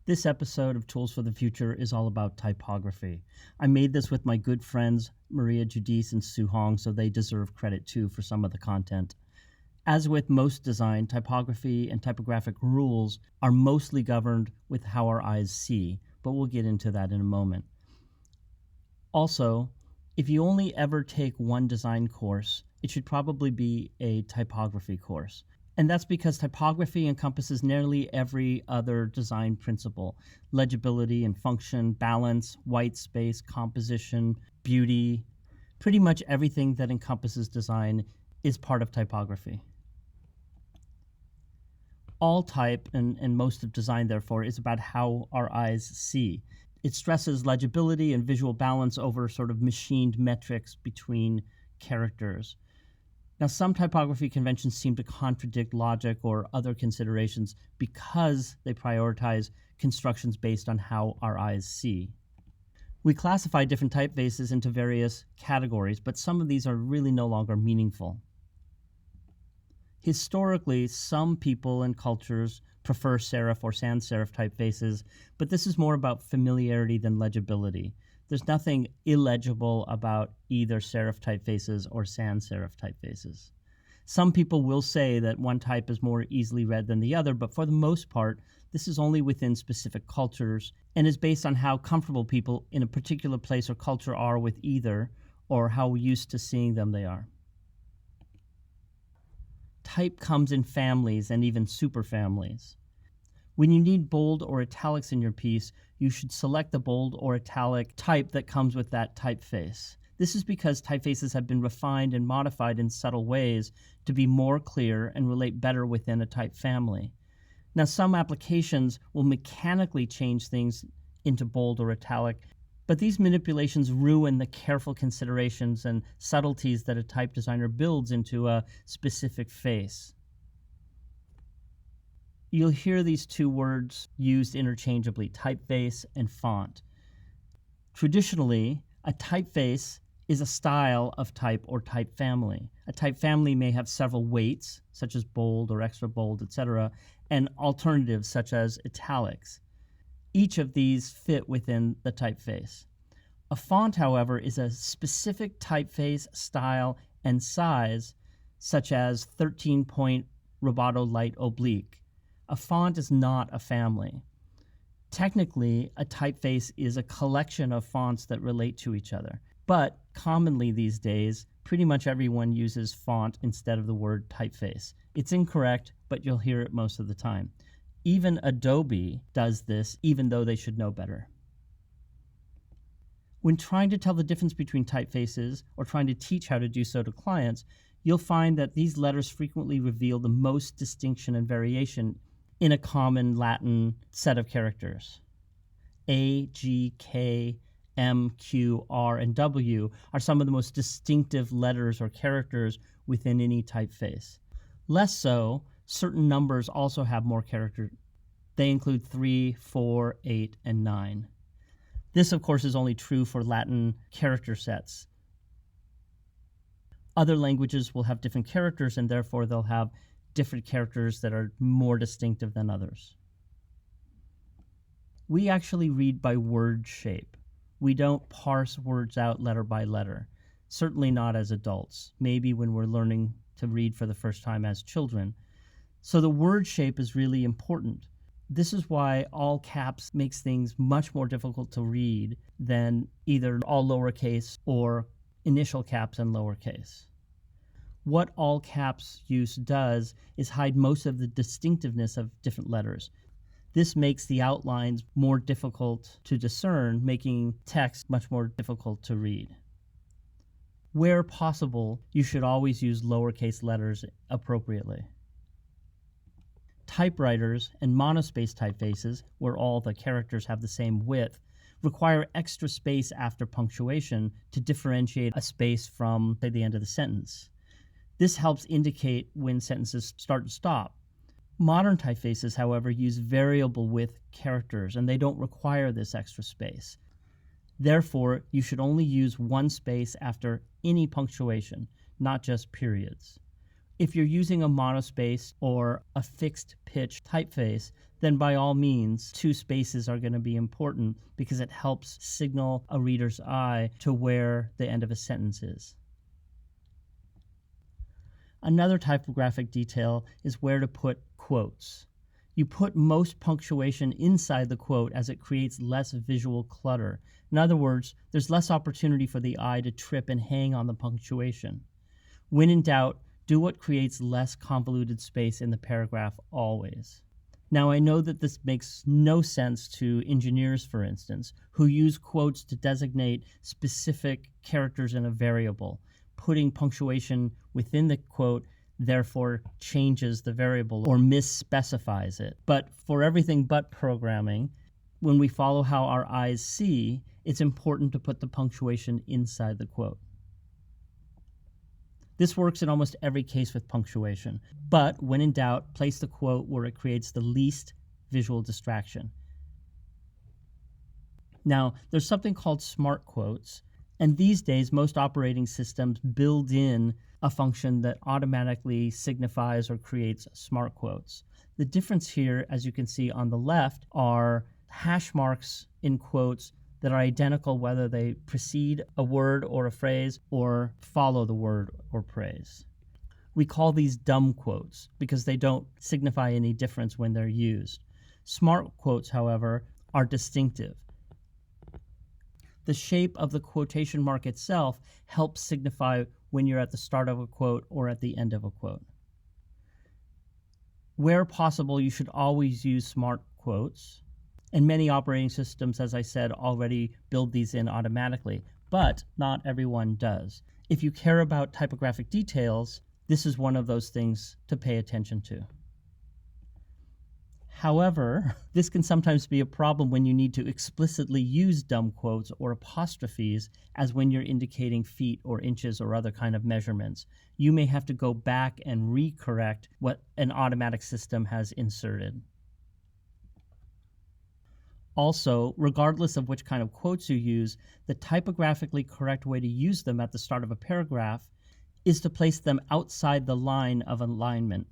This episode of Tools for the Future is all about typography. I made this with my good friends Maria Judice and Su Hong, so they deserve credit too for some of the content. As with most design, typography and typographic rules are mostly governed with how our eyes see, but we'll get into that in a moment. Also, if you only ever take one design course, it should probably be a typography course. And that's because typography encompasses nearly every other design principle: legibility and function, balance, white space, composition, beauty. Pretty much everything that encompasses design is part of typography. All type and most of design, therefore, is about how our eyes see. It stresses legibility and visual balance over sort of machined metrics between characters. Now, some typography conventions seem to contradict logic or other considerations because they prioritize constructions based on how our eyes see. We classify different typefaces into various categories, but some of these are really no longer meaningful. Historically, some people and cultures prefer serif or sans serif typefaces, but this is more about familiarity than legibility. There's nothing illegible about either serif typefaces or sans serif typefaces. Some people will say that one type is more easily read than the other, but for the most part, this is only within specific cultures and is based on how comfortable people in a particular place or culture are with either, or how used to seeing them they are. Type comes in families and even superfamilies. When you need bold or italics in your piece, you should select the bold or italic type that comes with that typeface. This is because typefaces have been refined and modified in subtle ways to be more clear and relate better within a type family. Now, some applications will mechanically change things into bold or italic, but these manipulations ruin the careful considerations and subtleties that a type designer builds into a specific face. You'll hear these two words used interchangeably: typeface and font. Traditionally, a typeface is a style of type or type family. A type family may have several weights, such as bold or extra bold, etc., and alternatives, such as italics. Each of these fit within the typeface. A font, however, is a specific typeface, style, and size, such as 13-point Roboto Light Oblique. A font is not a family. Technically, a typeface is a collection of fonts that relate to each other. But commonly these days, pretty much everyone uses font instead of the word typeface. It's incorrect, but you'll hear it most of the time. Even Adobe does this, even though they should know better. When trying to tell the difference between typefaces or trying to teach how to do so to clients, you'll find that these letters frequently reveal the most distinction and variation in a common Latin set of characters. A, G, K, M, Q, R, and W are some of the most distinctive letters or characters within any typeface. Less so, certain numbers also have more character. They include 3, 4, 8, and 9. This, of course, is only true for Latin character sets. Other languages will have different characters, and therefore they'll have different characters that are more distinctive than others. We actually read by word shape. We don't parse words out letter by letter, certainly not as adults, maybe when we're learning to read for the first time as children. So the word shape is really important. This is why all caps makes things much more difficult to read than either all lowercase or initial caps and lowercase. What all caps use does is hide most of the distinctiveness of different letters. This makes the outlines more difficult to discern, making text much more difficult to read. Where possible, you should always use lowercase letters appropriately. Typewriters and monospace typefaces, where all the characters have the same width, require extra space after punctuation to differentiate a space from, say, the end of the sentence. This helps indicate when sentences start and stop. Modern typefaces, however, use variable width characters, and they don't require this extra space. Therefore, you should only use one space after any punctuation, not just periods. If you're using a monospace or a fixed pitch typeface, then by all means, 2 spaces are going to be important because it helps signal a reader's eye to where the end of a sentence is. Another typographic detail is where to put quotes. You put most punctuation inside the quote as it creates less visual clutter. In other words, there's less opportunity for the eye to trip and hang on the punctuation. When in doubt, do what creates less convoluted space in the paragraph always. Now, I know that this makes no sense to engineers, for instance, who use quotes to designate specific characters in a variable. Putting punctuation within the quote therefore changes the variable or misspecifies it. But for everything but programming, when we follow how our eyes see, it's important to put the punctuation inside the quote. This works in almost every case with punctuation, but when in doubt, place the quote where it creates the least visual distraction. Now, there's something called smart quotes, and these days most operating systems build in a function that automatically signifies or creates smart quotes. The difference here, as you can see on the left, are hash marks in quotes that are identical whether they precede a word or a phrase or follow the word or phrase. We call these dumb quotes because they don't signify any difference when they're used. Smart quotes, however, are distinctive. The shape of the quotation mark itself helps signify when you're at the start of a quote or at the end of a quote. Where possible, you should always use smart quotes. And many operating systems, as I said, already build these in automatically, but not everyone does. If you care about typographic details, this is one of those things to pay attention to. However, this can sometimes be a problem when you need to explicitly use dumb quotes or apostrophes as when you're indicating feet or inches or other kind of measurements. You may have to go back and recorrect what an automatic system has inserted. Also, regardless of which kind of quotes you use, the typographically correct way to use them at the start of a paragraph is to place them outside the line of alignment.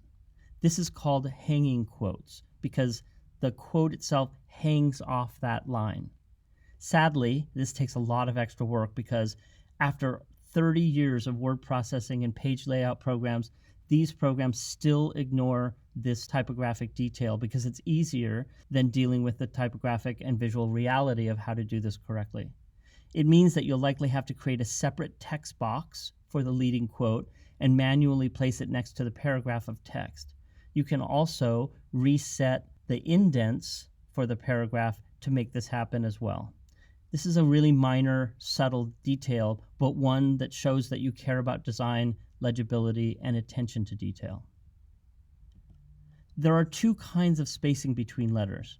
This is called hanging quotes because the quote itself hangs off that line. Sadly, this takes a lot of extra work because after 30 years of word processing and page layout programs, these programs still ignore this typographic detail because it's easier than dealing with the typographic and visual reality of how to do this correctly. It means that you'll likely have to create a separate text box for the leading quote and manually place it next to the paragraph of text. You can also reset the indents for the paragraph to make this happen as well. This is a really minor, subtle detail, but one that shows that you care about design, legibility, and attention to detail. There are 2 kinds of spacing between letters.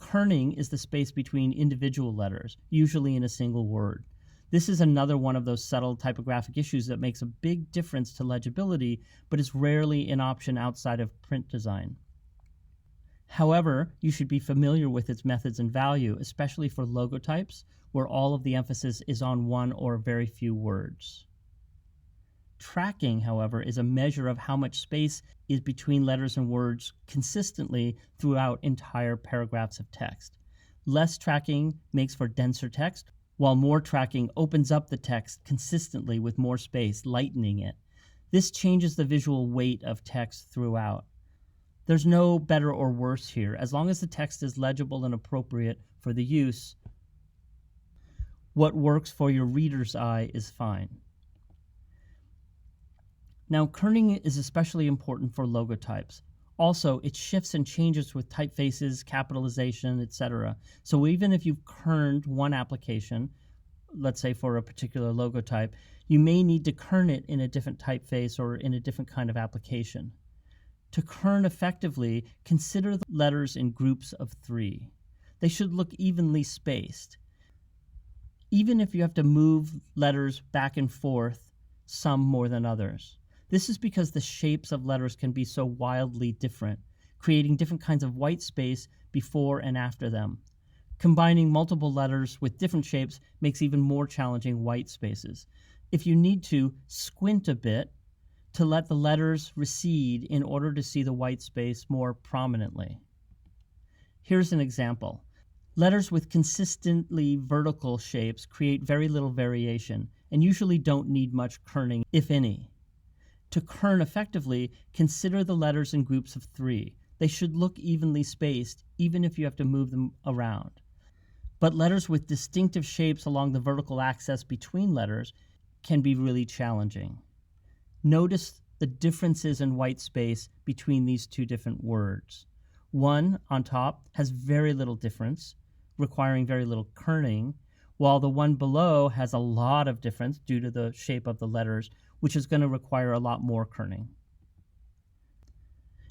Kerning is the space between individual letters, usually in a single word. This is another one of those subtle typographic issues that makes a big difference to legibility, but is rarely an option outside of print design. However, you should be familiar with its methods and value, especially for logotypes, where all of the emphasis is on one or very few words. Tracking, however, is a measure of how much space is between letters and words consistently throughout entire paragraphs of text. Less tracking makes for denser text, while more tracking opens up the text consistently with more space, lightening it. This changes the visual weight of text throughout. There's no better or worse here. As long as the text is legible and appropriate for the use, what works for your reader's eye is fine. Now, kerning is especially important for logotypes. Also, it shifts and changes with typefaces, capitalization, etc. So even if you've kerned one application, let's say for a particular logotype, you may need to kern it in a different typeface or in a different kind of application. To kern effectively, consider the letters in groups of 3. They should look evenly spaced. Even if you have to move letters back and forth, some more than others. This is because the shapes of letters can be so wildly different, creating different kinds of white space before and after them. Combining multiple letters with different shapes makes even more challenging white spaces. If you need to squint a bit, to let the letters recede in order to see the white space more prominently. Here's an example. Letters with consistently vertical shapes create very little variation and usually don't need much kerning, if any. To kern effectively, consider the letters in groups of 3. They should look evenly spaced, even if you have to move them around. But letters with distinctive shapes along the vertical axis between letters can be really challenging. Notice the differences in white space between these two different words. One on top has very little difference, requiring very little kerning, while the one below has a lot of difference due to the shape of the letters, which is going to require a lot more kerning.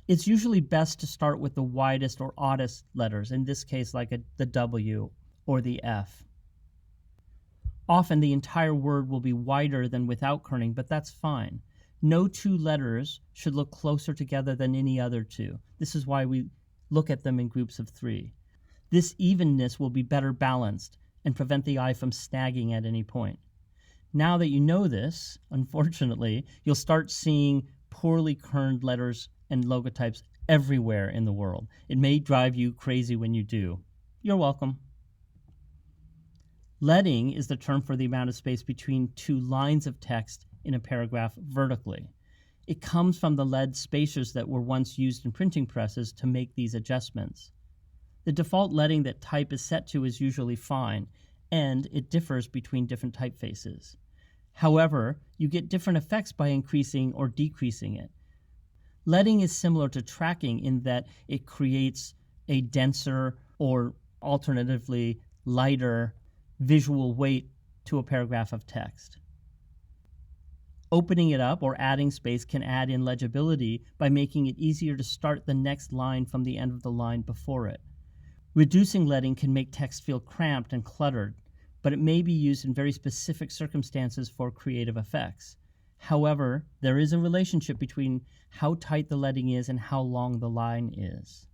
It's usually best to start with the widest or oddest letters, in this case like the W or the F. Often the entire word will be wider than without kerning, but that's fine. No two letters should look closer together than any other two. This is why we look at them in groups of 3. This evenness will be better balanced and prevent the eye from snagging at any point. Now that you know this, unfortunately, you'll start seeing poorly kerned letters and logotypes everywhere in the world. It may drive you crazy when you do. You're welcome. Leading is the term for the amount of space between two lines of text in a paragraph vertically. It comes from the lead spacers that were once used in printing presses to make these adjustments. The default leading that type is set to is usually fine, and it differs between different typefaces. However, you get different effects by increasing or decreasing it. Leading is similar to tracking in that it creates a denser or alternatively lighter visual weight to a paragraph of text. Opening it up or adding space can add in legibility by making it easier to start the next line from the end of the line before it. Reducing leading can make text feel cramped and cluttered, but it may be used in very specific circumstances for creative effects. However, there is a relationship between how tight the leading is and how long the line is.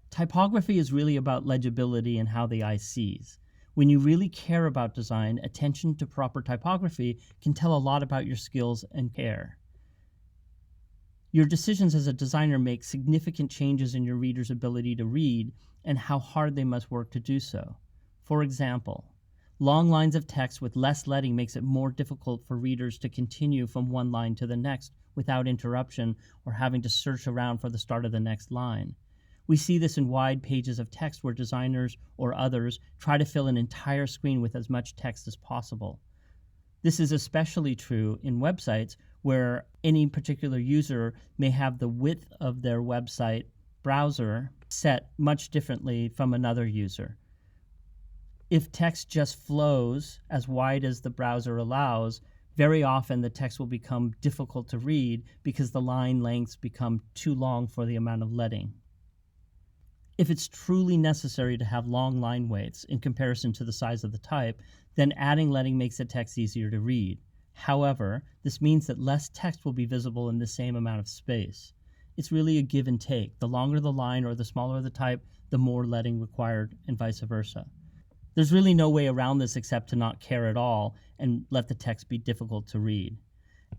Typography is really about legibility and how the eye sees. When you really care about design, attention to proper typography can tell a lot about your skills and care. Your decisions as a designer make significant changes in your reader's ability to read and how hard they must work to do so. For example, long lines of text with less leading makes it more difficult for readers to continue from one line to the next without interruption or having to search around for the start of the next line. We see this in wide pages of text where designers or others try to fill an entire screen with as much text as possible. This is especially true in websites where any particular user may have the width of their website browser set much differently from another user. If text just flows as wide as the browser allows, very often the text will become difficult to read because the line lengths become too long for the amount of leading. If it's truly necessary to have long line weights in comparison to the size of the type, then adding leading makes the text easier to read. However, this means that less text will be visible in the same amount of space. It's really a give and take. The longer the line or the smaller the type, the more leading required, and vice versa. There's really no way around this except to not care at all and let the text be difficult to read.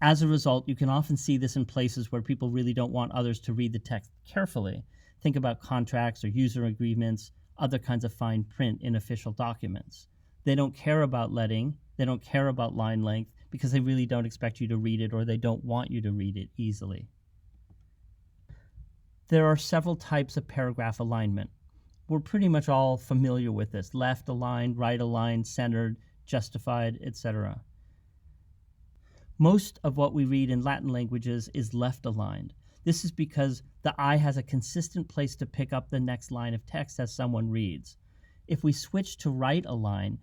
As a result, you can often see this in places where people really don't want others to read the text carefully. Think about contracts or user agreements, other kinds of fine print in official documents. They don't care about leading, they don't care about line length because they really don't expect you to read it or they don't want you to read it easily. There are several types of paragraph alignment. We're pretty much all familiar with this: left aligned, right aligned, centered, justified, etc. Most of what we read in Latin languages is left aligned. This is because the eye has a consistent place to pick up the next line of text as someone reads. If we switch to right align,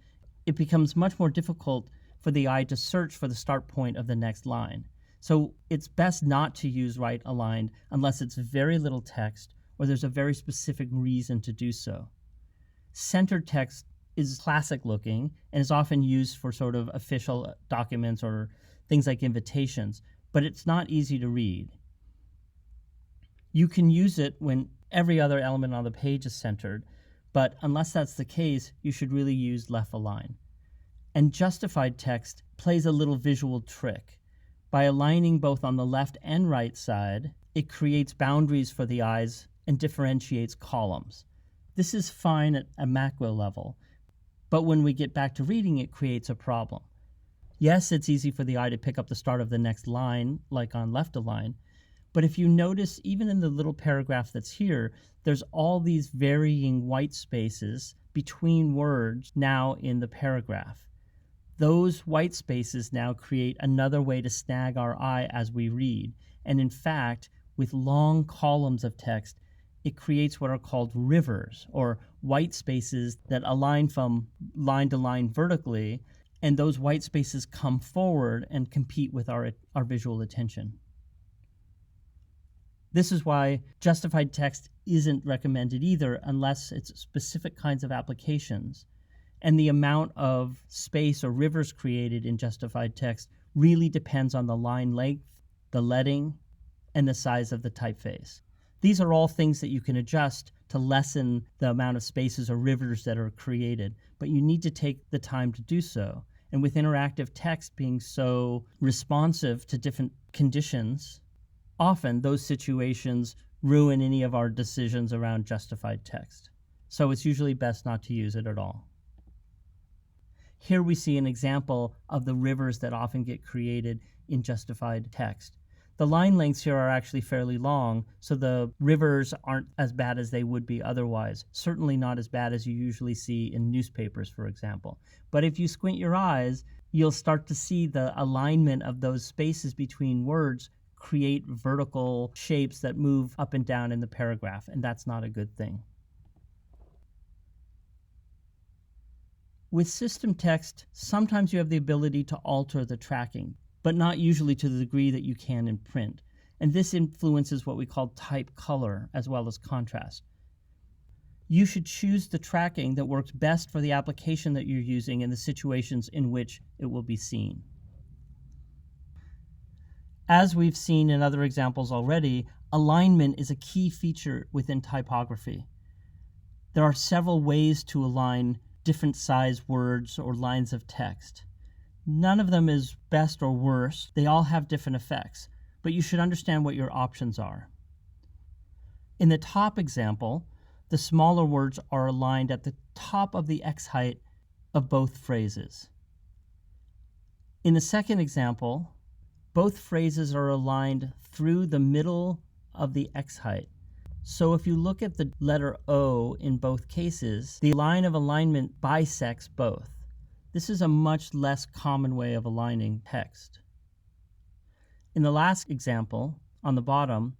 it becomes much more difficult for the eye to search for the start point of the next line. So it's best not to use right aligned unless it's very little text or there's a very specific reason to do so. Centered text is classic looking and is often used for sort of official documents or things like invitations, but it's not easy to read. You can use it when every other element on the page is centered, but unless that's the case, you should really use left align. And justified text plays a little visual trick. By aligning both on the left and right side, it creates boundaries for the eyes and differentiates columns. This is fine at a macro level, but when we get back to reading, it creates a problem. Yes, it's easy for the eye to pick up the start of the next line, like on left align, but if you notice, even in the little paragraph that's here, there's all these varying white spaces between words now in the paragraph. Those white spaces now create another way to snag our eye as we read. And in fact, with long columns of text, it creates what are called rivers, or white spaces that align from line to line vertically, and those white spaces come forward and compete with our visual attention. This is why justified text isn't recommended either unless it's specific kinds of applications. And the amount of space or rivers created in justified text really depends on the line length, the leading, and the size of the typeface. These are all things that you can adjust to lessen the amount of spaces or rivers that are created, but you need to take the time to do so. And with interactive text being so responsive to different conditions, often those situations ruin any of our decisions around justified text. So it's usually best not to use it at all. Here we see an example of the rivers that often get created in justified text. The line lengths here are actually fairly long, so the rivers aren't as bad as they would be otherwise. Certainly not as bad as you usually see in newspapers, for example. But if you squint your eyes, you'll start to see the alignment of those spaces between words create vertical shapes that move up and down in the paragraph, and that's not a good thing. With system text, sometimes you have the ability to alter the tracking, but not usually to the degree that you can in print. And this influences what we call type color as well as contrast. You should choose the tracking that works best for the application that you're using and the situations in which it will be seen. As we've seen in other examples already, alignment is a key feature within typography. There are several ways to align different size words or lines of text. None of them is best or worse. They all have different effects, but you should understand what your options are. In the top example, the smaller words are aligned at the top of the X height of both phrases. In the second example, both phrases are aligned through the middle of the X height. So if you look at the letter O in both cases, the line of alignment bisects both. This is a much less common way of aligning text. In the last example, on the bottom,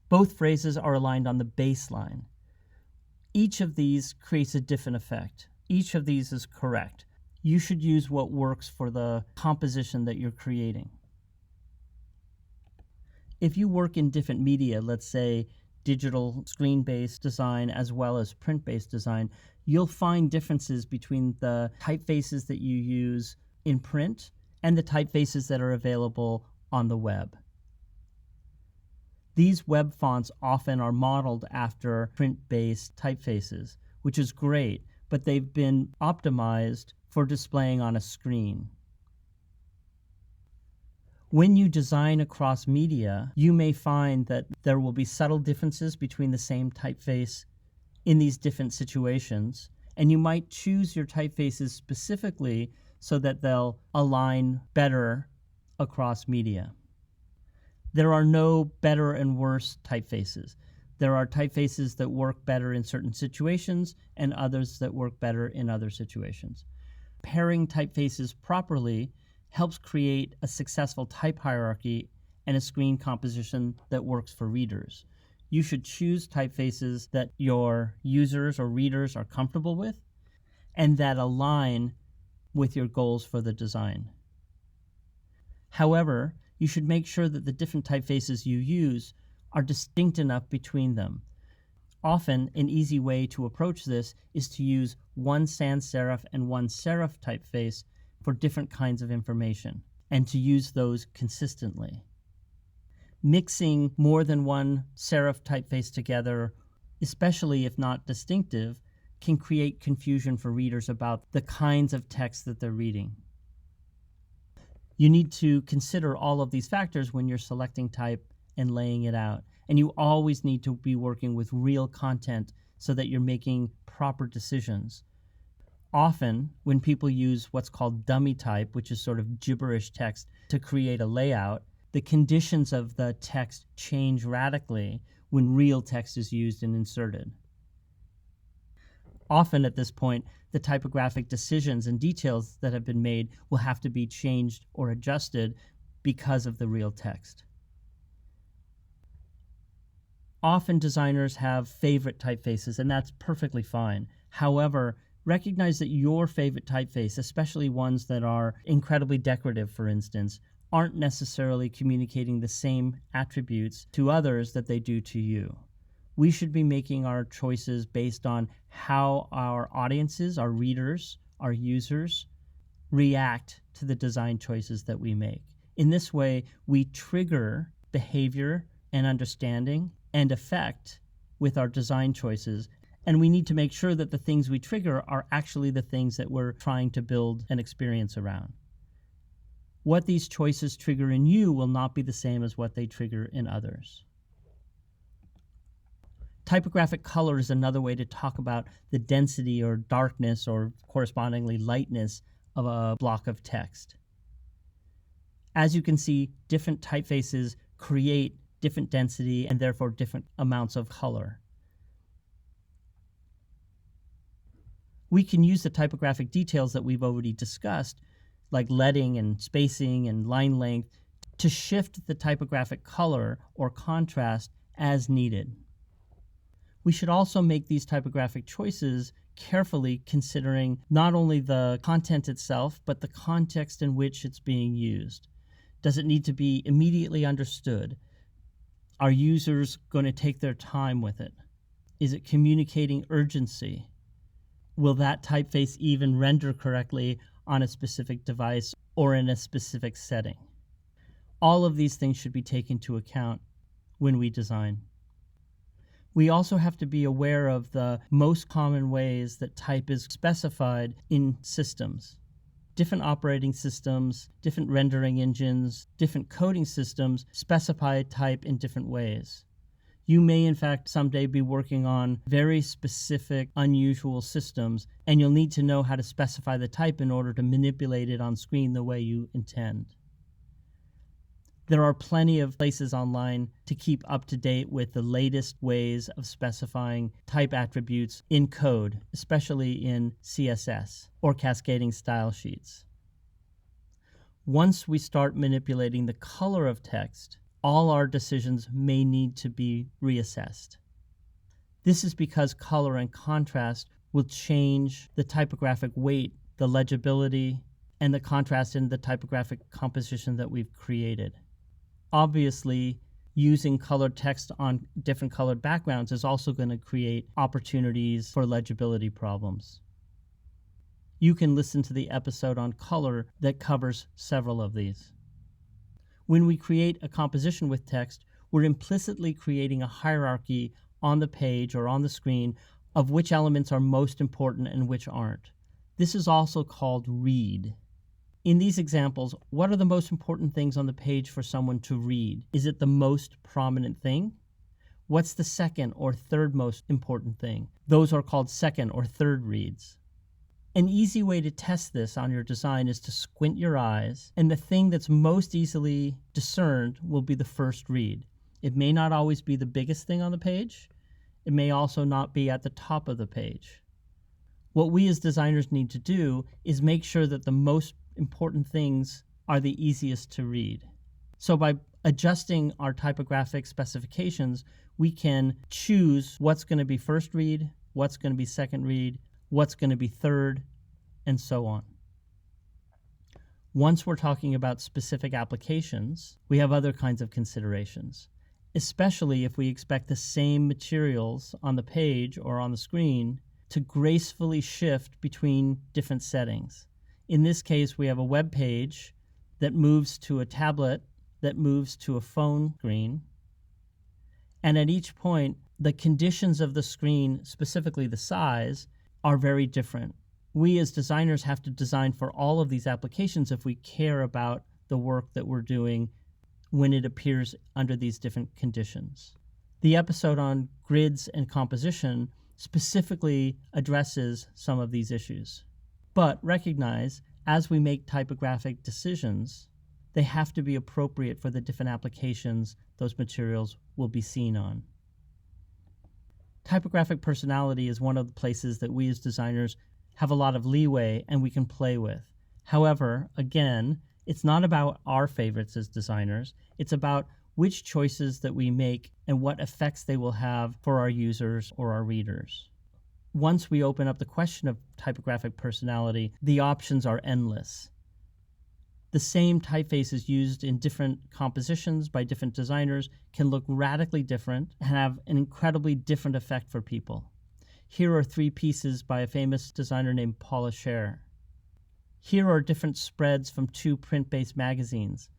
both phrases are aligned on the baseline. Each of these creates a different effect. Each of these is correct. You should use what works for the composition that you're creating. If you work in different media, let's say digital screen-based design as well as print-based design, you'll find differences between the typefaces that you use in print and the typefaces that are available on the web. These web fonts often are modeled after print-based typefaces, which is great, but they've been optimized for displaying on a screen. When you design across media, you may find that there will be subtle differences between the same typeface in these different situations, and you might choose your typefaces specifically so that they'll align better across media. There are no better and worse typefaces. There are typefaces that work better in certain situations and others that work better in other situations. Pairing typefaces properly helps create a successful type hierarchy and a screen composition that works for readers. You should choose typefaces that your users or readers are comfortable with and that align with your goals for the design. However, you should make sure that the different typefaces you use are distinct enough between them. Often, an easy way to approach this is to use one sans serif and one serif typeface for different kinds of information, and to use those consistently. Mixing more than one serif typeface together, especially if not distinctive, can create confusion for readers about the kinds of text that they're reading. You need to consider all of these factors when you're selecting type and laying it out. And you always need to be working with real content so that you're making proper decisions. Often, when people use what's called dummy type, which is sort of gibberish text, to create a layout, the conditions of the text change radically when real text is used and inserted. Often at this point, the typographic decisions and details that have been made will have to be changed or adjusted because of the real text. Often designers have favorite typefaces, and that's perfectly fine. However, recognize that your favorite typeface, especially ones that are incredibly decorative, for instance, aren't necessarily communicating the same attributes to others that they do to you. We should be making our choices based on how our audiences, our readers, our users react to the design choices that we make. In this way, we trigger behavior and understanding and effect with our design choices. And we need to make sure that the things we trigger are actually the things that we're trying to build an experience around. What these choices trigger in you will not be the same as what they trigger in others. Typographic color is another way to talk about the density or darkness or correspondingly lightness of a block of text. As you can see, different typefaces create different density and therefore different amounts of color. We can use the typographic details that we've already discussed, like leading and spacing and line length, to shift the typographic color or contrast as needed. We should also make these typographic choices carefully, considering not only the content itself, but the context in which it's being used. Does it need to be immediately understood? Are users going to take their time with it? Is it communicating urgency? Will that typeface even render correctly on a specific device or in a specific setting? All of these things should be taken into account when we design. We also have to be aware of the most common ways that type is specified in systems. Different operating systems, different rendering engines, different coding systems specify type in different ways. You may, in fact, someday be working on very specific, unusual systems, and you'll need to know how to specify the type in order to manipulate it on screen the way you intend. There are plenty of places online to keep up to date with the latest ways of specifying type attributes in code, especially in CSS or cascading style sheets. Once we start manipulating the color of text, all our decisions may need to be reassessed. This is because color and contrast will change the typographic weight, the legibility, and the contrast in the typographic composition that we've created. Obviously, using colored text on different colored backgrounds is also going to create opportunities for legibility problems. You can listen to the episode on color that covers several of these. When we create a composition with text, we're implicitly creating a hierarchy on the page or on the screen of which elements are most important and which aren't. This is also called read. In these examples, what are the most important things on the page for someone to read? Is it the most prominent thing? What's the second or third most important thing? Those are called second or third reads. An easy way to test this on your design is to squint your eyes, and the thing that's most easily discerned will be the first read. It may not always be the biggest thing on the page. It may also not be at the top of the page. What we as designers need to do is make sure that the most important things are the easiest to read. So by adjusting our typographic specifications, we can choose what's going to be first read, what's going to be second read, what's going to be third, and so on. Once we're talking about specific applications, we have other kinds of considerations, especially if we expect the same materials on the page or on the screen to gracefully shift between different settings. In this case, we have a web page that moves to a tablet, that moves to a phone screen, and at each point, the conditions of the screen, specifically the size, are very different. We as designers have to design for all of these applications if we care about the work that we're doing when it appears under these different conditions. The episode on grids and composition specifically addresses some of these issues. But recognize, as we make typographic decisions, they have to be appropriate for the different applications those materials will be seen on. Typographic personality is one of the places that we as designers have a lot of leeway and we can play with. However, again, it's not about our favorites as designers. It's about which choices that we make and what effects they will have for our users or our readers. Once we open up the question of typographic personality, the options are endless. The same typefaces used in different compositions by different designers can look radically different and have an incredibly different effect for people. Here are 3 pieces by a famous designer named Paula Scher. Here are different spreads from 2 print-based magazines.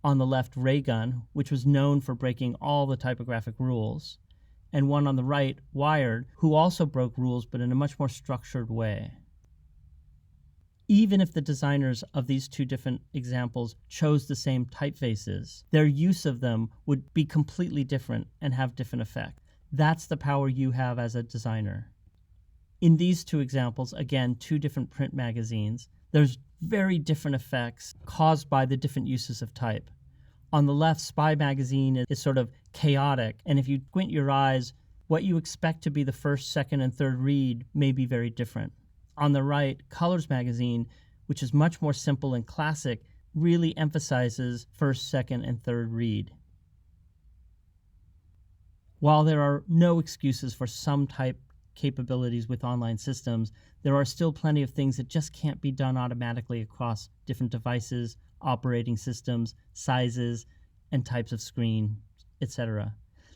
On the left, Raygun, which was known for breaking all the typographic rules, and one on the right, Wired, who also broke rules but in a much more structured way. Even if the designers of these 2 different examples chose the same typefaces, their use of them would be completely different and have different effects. That's the power you have as a designer. In these 2 examples, again, 2 different print magazines, there's very different effects caused by the different uses of type. On the left, Spy magazine is sort of chaotic, and if you squint your eyes, what you expect to be the first, second, and third read may be very different. On the right, Colors magazine, which is much more simple and classic, really emphasizes first, second, and third read. While there are no excuses for some type capabilities with online systems, there are still plenty of things that just can't be done automatically across different devices, operating systems, sizes, and types of screen, etc.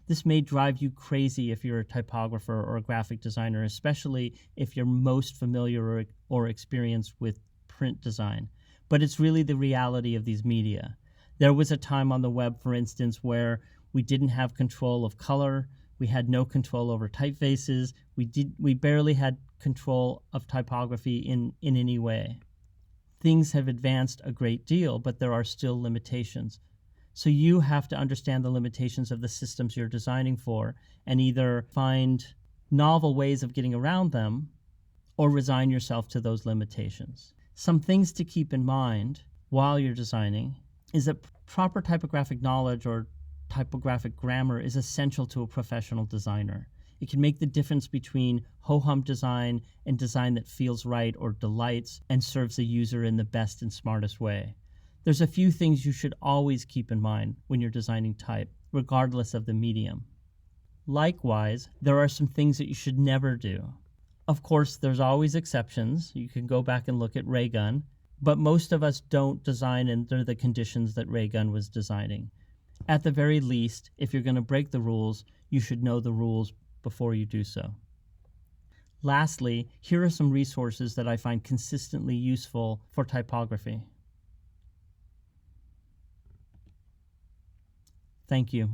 This may drive you crazy if you're a typographer or a graphic designer, especially if you're most familiar or experienced with print design. But it's really the reality of these media. There was a time on the web, for instance, where we didn't have control of color, we had no control over typefaces, we barely had control of typography in any way. Things have advanced a great deal, but there are still limitations. So you have to understand the limitations of the systems you're designing for and either find novel ways of getting around them or resign yourself to those limitations. Some things to keep in mind while you're designing is that proper typographic knowledge or typographic grammar is essential to a professional designer. It can make the difference between ho-hum design and design that feels right or delights and serves the user in the best and smartest way. There's a few things you should always keep in mind when you're designing type, regardless of the medium. Likewise, there are some things that you should never do. Of course, there's always exceptions. You can go back and look at Raygun, but most of us don't design under the conditions that Raygun was designing. At the very least, if you're going to break the rules, you should know the rules before you do so. Lastly, here are some resources that I find consistently useful for typography. Thank you.